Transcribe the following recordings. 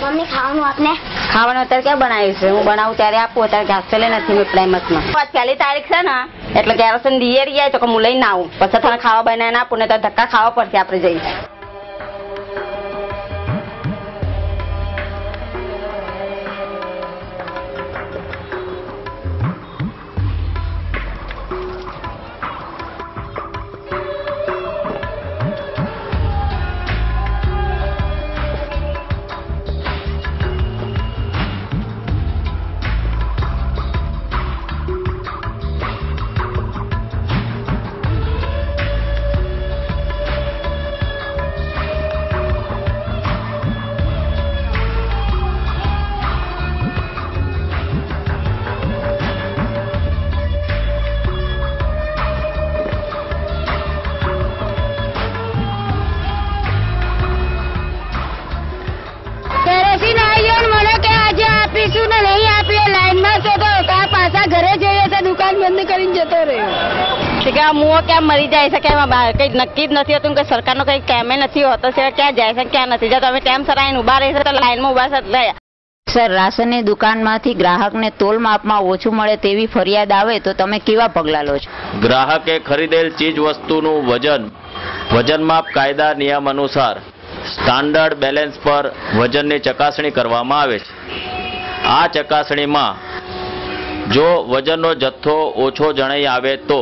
Mummy खाવાનું આપને ખાવાનું અત્યારે ક્યાં બનાવ્યું છે? હું બનાવું ત્યારે આપું, અત્યારે ગેસ ચલે નથી મેં પ્રાઇમસમાં. આજ પહેલી તારીખ છે ને એટલે કેરોસીન દિયે રહ્યા તો હું લઈને આવું, પછી તને ખાવા બનાવીને આપું, ને તો ધક્કા ખાવા પડશે આપણે જઈએ. બંધ કરીને જતો રહ્યો કે મુઓ કેમ મરી જાય છે, કે કઈ નક્કી જ નથી હોતું, કે સરકારનો કઈ કેમે નથી હોતો છે, ક્યાં જાય છે ક્યાં નથી જતો. અમે ટાઈમ સર આવીને ઉભા રહી છે તો લાઈનમાં ઉભા છે. સર, રાશનની દુકાનમાંથી ગ્રાહકને તોલ માપમાં ઓછું મળે તેવી ફરિયાદ આવે તો તમે કેવા પગલાં લો છો? ગ્રાહકે ખરીદેલ ચીજ વસ્તુનું વજન માપ કાયદા નિયમ અનુસાર સ્ટાન્ડર્ડ બેલેન્સ પર વજનની ચકાસણી કરવામાં આવે છે. આ ચકાસણીમાં જો વજનનો જથ્થો ઓછો જણાઈ આવે તો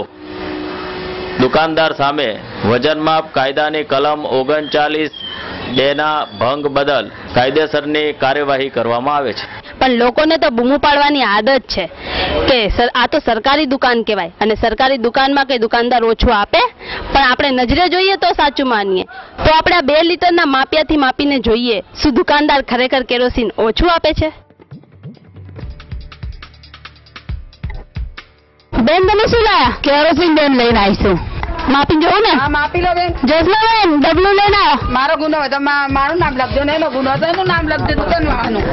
દુકાનદાર સામે વજન માપ કાયદાની કલમ 39(2) ભંગ બદલ કાયદેસરની કાર્યવાહી કરવામાં આવે છે. પણ લોકોને તો બૂમો પાડવાની આદત છે કે આ તો સરકારી દુકાન કહેવાય, અને સરકારી દુકાનમાં કઈ દુકાનદાર ઓછું આપે? પણ આપણે નજરે જોઈએ તો સાચું માનીએ તો આપણે 2 લીટરના માપિયાથી માપીને જોઈએ શું દુકાનદાર ખરેખર કેરોસીન ઓછું આપે છે? બેન, તમે શું લાયા? કેરોસીન બેન લઈને આવીશું. માપી જોઉં ને? હા, માપી લો બેન. જસલાબેન, ડબલું લઈને આવો. મારો ગુનો હોય તો મારું નામ લખજો, ને એનો ગુનો તો એનું નામ લખજો, દુકાનવાળાનું.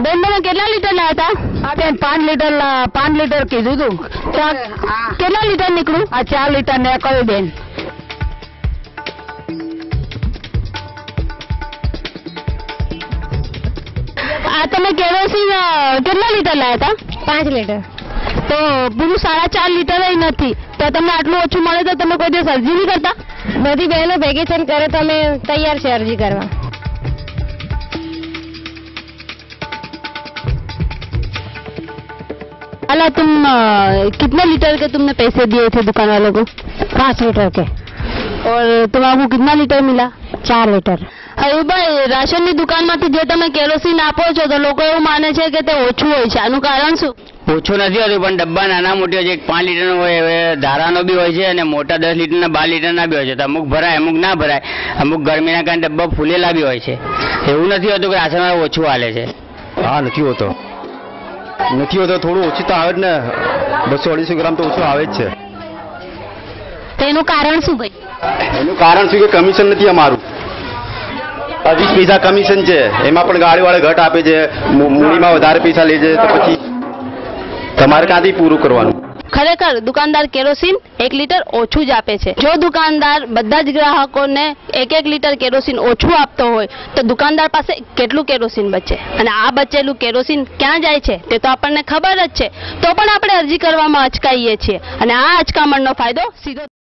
બેન, તમે કેટલા લીટર લાયા હતા? હા બેન, 5 લીટર કીધું હતું. કેટલા લીટર નીકળ્યું? આ 4 લીટર ને કહ્યું બેન. આ તમે કેરોસીન કેટલા લીટર લાયા હતા? 5 લીટર. તો પૂરું 4.5 લીટર નથી તો તમને આટલું ઓછું મળે તો તમે કોઈ દિવસ અરજી નહીં કરતા? બધી બહેનો ભેગી થઈને કરે તો અમે તૈયાર છે અરજી કરવા. अला तुम कितने लीटर के तुमने पैसे दिए थे दुकान वालों को? 5 लीटर के. और तुम्हारा कितना लीटर मिला? 4 लीटर. ભાઈ, રાશનની દુકાનમાંથી જે તમે કેરોસીન આપો છો તો લોકો એવું માને છે કે તે ઓછું હોય છે, આનું કારણ શું? ઓછું નથી હોતું, પણ ડબ્બા નાના મોટા છે. 5 લીટરનો હોય, હવે ધારાનો બી હોય છે અને મોટા 10 લીટરના 12 લીટરના બી હોય છે. તો અમુક ભરાય, અમુક ના ભરાય. અમુક ગરમીના કારણે ડબ્બા ફૂલેલા બી હોય છે. એવું નથી હોતું કે રાશનવાળા ઓછું હાલે છે. હા, નથી હોતો, થોડું ઓછું તો આવે જ ને. 200-250 ગ્રામ તો ઓછું આવે જ છે. તો એનું કારણ શું ભાઈ? એનું કારણ શું કે કમિશન નથી અમારું. 20 પૈસા કમિશન છે, એમાં પણ ગાડીવાળા ઘટ આપે છે, મૂડીમાં વધારે પૈસા લે છે, તો પછી તમારે ક્યાંથી પૂરું કરવાનું? ખરેખર દુકાનદાર કેરોસીન 1 લીટર ઓછું જ આપે છે. જો દુકાનદાર બધા જ ગ્રાહકોને 1 લીટર કેરોસીન ઓછું આપતો હોય તો દુકાનદાર પાસે કેટલું કેરોસીન બચે, અને આ બચેલું કેરોસીન ક્યાં જાય છે તે તો આપણને ખબર જ છે. તો પણ આપણે અરજી કરવામાં અચકાઈએ છીએ, અને આ અચકામણનો ફાયદો સીધો